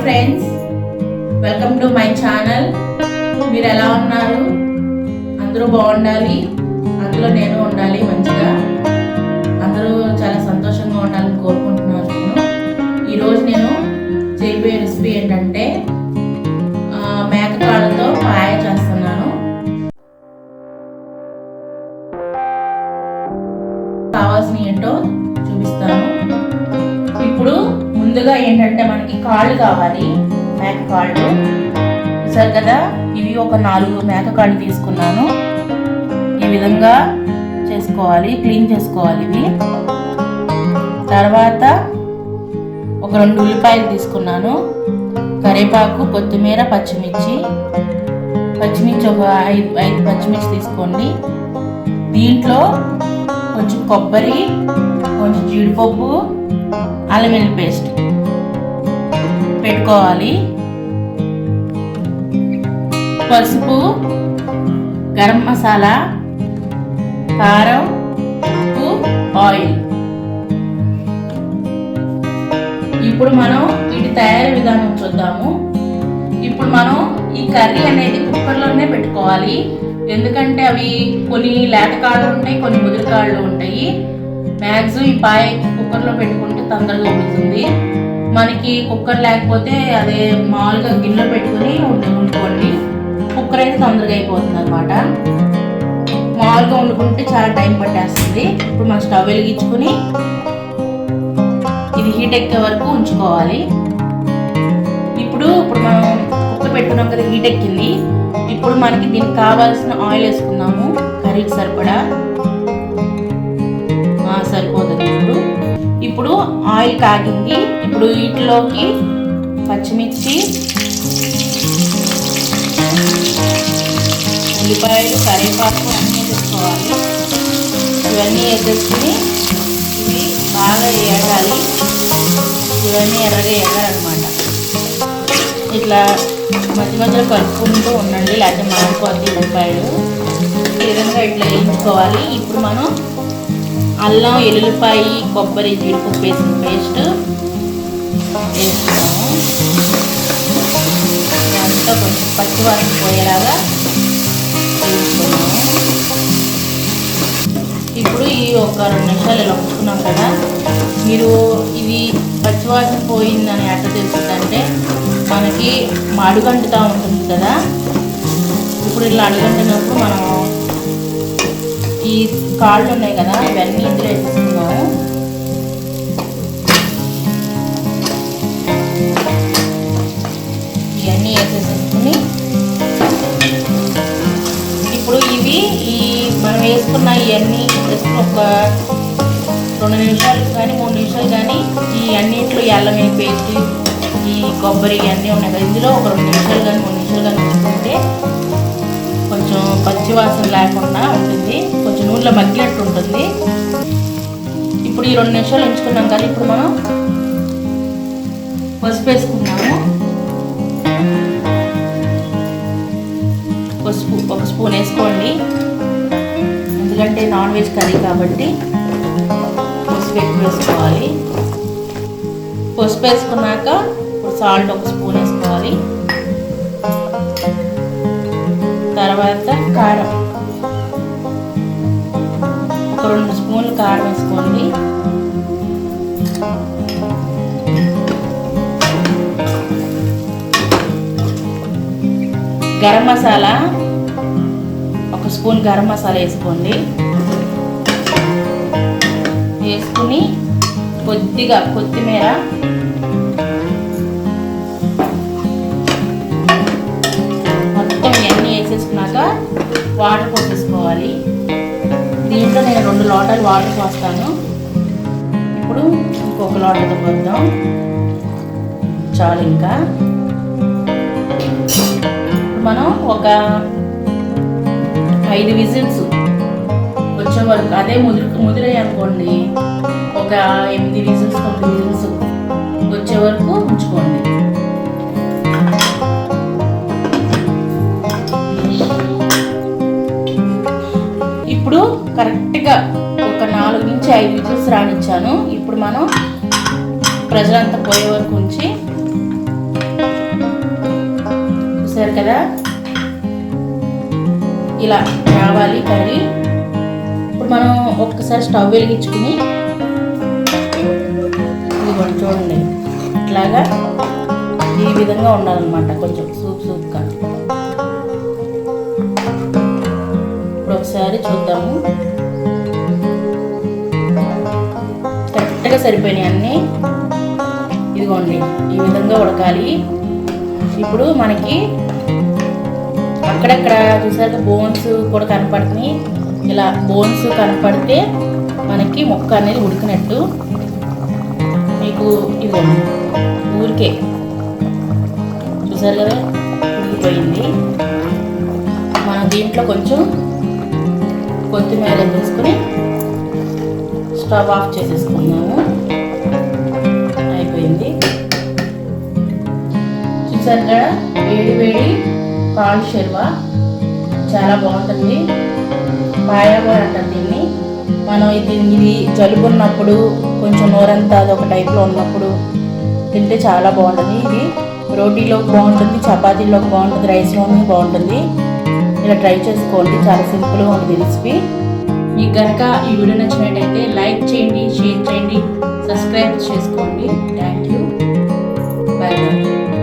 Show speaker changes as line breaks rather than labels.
Friends, welcome to my channel. మీరు ఎలా ఉన్నారు? అందరూ బాగుండాలి, అందులో నేను ఉండాలి. మంచిగా అందరూ చాలా సంతోషంగా ఉండాలని కోరుకుంటున్నాను. ఈరోజు నేను చేయబోయే రెసిపీ ఏంటంటే మేకకాళ్ళతో పాయ చేస్తున్నాను. కావాల్సిన ఏంటో చూపిస్తాను. ఇప్పుడు ముందుగా ఏంటంటే మనకి కాళ్ళు కావాలి, మేక కాళ్ళు. చూసారు కదా, ఇవి ఒక 4 మేక కాళ్ళు తీసుకున్నాను. ఈ విధంగా చేసుకోవాలి, క్లీన్ చేసుకోవాలి ఇవి. తర్వాత ఒక 2 ఉల్లిపాయలు తీసుకున్నాను, కరివేపాకు, కొత్తిమీర, పచ్చిమిర్చి ఒక 5 పచ్చిమిర్చి తీసుకోండి. దీంట్లో కొంచెం కొబ్బరి, కొంచెం జీడిపప్పు, అల్లం వెల్లుల్లి పేస్ట్ పెట్టుకోవాలి. పసుపు, గరం మసాలా, కారం, ఉప్పు, ఆయిల్. ఇప్పుడు మనం వీటి తయారీ విధానం చూద్దాము. ఇప్పుడు మనం ఈ కర్రీ అనేది కుక్కర్లోనే పెట్టుకోవాలి. ఎందుకంటే అవి కొన్ని లేత కాళ్ళు ఉంటాయి, కొన్ని ముదిరి కాళ్ళు ఉంటాయి. మ్యాక్సిమం ఈ పాయ కుక్కర్లో పెట్టుకుంటే తొందరగా ఉడుకుతుంది. మనకి కుక్కర్ లేకపోతే అదే మామూలుగా గిన్నెలో పెట్టుకుని వండుకోండి. కుక్కర్ అయితే తొందరగా అయిపోతుంది అనమాట. మామూలుగా వండుకుంటే చాలా టైం పట్టేస్తుంది. ఇప్పుడు మనం స్టవ్ వెలిగించుకుని ఇది హీట్ ఎక్కే వరకు ఉంచుకోవాలి. ఇప్పుడు మనం కుక్కర్ పెట్టుకున్నాం కదా, హీట్ ఎక్కింది. ఇప్పుడు మనకి దీనికి కావాల్సిన ఆయిల్ వేసుకుందాము. కర్రీకి సరిపడా సరిపోతుంది. ఇప్పుడు ఆయిల్ కాగింది. ఇప్పుడు వీటిలోకి పచ్చిమిర్చి, ఉల్లిపాయలు, కరివేపాకు అన్నీ వేసుకోవాలి. ఇవన్నీ వేసేసుకుని ఇవి బాగా వేగాలి. ఇవన్నీ ఎర్రగా వేగాలన్నమాట. ఇట్లా మధ్య మధ్యలో కలుపుకుంటూ ఉండండి, లేకపోతే మాడిపోద్ది ఉల్లిపాయలు. ఈ విధంగా ఇట్లా వేయించుకోవాలి. ఇప్పుడు మనం అల్లం, ఎల్లుల్లిపాయ, కొబ్బరి, జీడిపప్పు వేసిన పేస్ట్ వేసుకున్నాము. అంతా కొంచెం పచ్చివాసన పోయేలాగా వేసుకున్నాము. ఇప్పుడు ఈ ఒక 2 నిమిషాలు ఇలా ఉంచుకున్నాం కదా. మీరు ఇది పచ్చివాసన పోయిందని ఎట్లా తెలుస్తుందంటే, మనకి అడుగంటుతూ ఉంటుంది కదా. ఇప్పుడు ఇలా అడుగంటినప్పుడు మనం ఈ కాళ్ళు ఉన్నాయి కదా, ఇవన్నీ ఇందులో వేసేసుకున్నాము. ఇవన్నీ వేసేసుకుని ఇప్పుడు ఇవి మనం వేసుకున్న ఇవన్నీ ఒక 2 నిమిషాలు కానీ 3 నిమిషాలు కానీ ఈ అన్నింటిలో అల్లం వెల్లుల్లి పేస్ట్, ఈ కొబ్బరి ఇవన్నీ ఉన్నాయి కదా, ఇందులో ఒక 2 నిమిషాలు కానీ 3 నిమిషాలు కానీ ఉంచుకుంటే కొంచెం పచ్చివాసన లేకుండా ఉంటుంది, కొంచెం నూనెలో మగ్గినట్టు ఉంటుంది. ఇప్పుడు ఈ 2 నిమిషాలు ఉంచుకున్నాం కదా. ఇప్పుడు మనం పసుపు వేసుకున్నాము. పసుపు ఒక స్పూన్ వేసుకోండి, ఎందుకంటే నాన్ వెజ్ కర్రీ కాబట్టి పసుపు ఎక్కువ వేసుకోవాలి. పసుపు వేసుకున్నాక ఇప్పుడు సాల్ట్ ఒక స్పూన్ వేసుకోవాలి. తర్వాత కారం ఒక 2 స్పూన్లు కారం వేసుకోండి. గరం మసాలా ఒక స్పూన్ గరం మసాలా వేసుకోండి. వేసుకుని కొద్దిగా కొత్తిమీర, మొత్తం ఇవన్నీ వేసేసుకున్నాక వాటర్ పోసేసుకోవాలి. దీంట్లో నేను 2 లోటాలు వాటర్ పోస్తాను. ఇప్పుడు ఇంకొక లోటతో పోద్దాం, చాలు. ఇంకా మనం ఒక 5 విజిల్స్ వచ్చే వరకు, అదే ముదిరాయి అనుకోండి, ఒక 8 విజిల్స్ 9 విజిల్స్ వచ్చే వరకు ఉంచుకోండి. ఇప్పుడు కరెక్ట్గా ఒక 4 నుంచి 5 విజిల్స్ రానిచ్చాను. ఇప్పుడు మనం ప్రెషర్ అంతా పోయే వరకు ఉంచి చూసారు కదా, ఇలా రావాలి కర్రీ. ఇప్పుడు మనం ఒక్కసారి స్టవ్ వెలిగించుకుని ఇదిగోండి చూడండి, ఇట్లాగా ఈ విధంగా ఉండాలన్నమాట, కొంచెం సూప్గా. ఇప్పుడు ఒకసారి చూద్దాము. కరెక్ట్గా సరిపోయినాయి అన్నీ. ఇదిగోండి ఈ విధంగా ఉడకాలి. ఇప్పుడు మనకి అక్కడక్కడ చూసాక బోన్స్ కూడా కనపడుతున్నాయి. ఇలా బోన్స్ కనపడితే మనకి ముక్క అనేది ఉడికినట్టు. మీకు ఇదిగోండి ఊరికే చూసారు కదా ఉడికిపోయింది. మనం దీంట్లో కొంచెం కొత్తిమీర తీసుకొని స్టవ్ ఆఫ్ చేసేసుకున్నాము. అయిపోయింది. చూసారు కదా వేడి వేడి కాల్ షెర్వా చాలా బాగుంటుంది. పాయా కూడా అంటారు దీన్ని. మనం ఇది జలుబు ఉన్నప్పుడు, కొంచెం నోరంతా అదొక టైప్లో ఉన్నప్పుడు తింటే చాలా బాగుంటుంది. ఇది రోటీలోకి బాగుంటుంది, చపాతీలోకి బాగుంటుంది, రైస్లోకి బాగుంటుంది. ఇలా ట్రై చేసుకోండి, చాలా సింపుల్గా ఉంటుంది రెసిపీ. మీకు కనుక ఈ వీడియో నచ్చినట్టయితే లైక్ చేయండి, షేర్ చేయండి, సబ్స్క్రైబ్ చేసుకోండి. Thank you. Bye bye.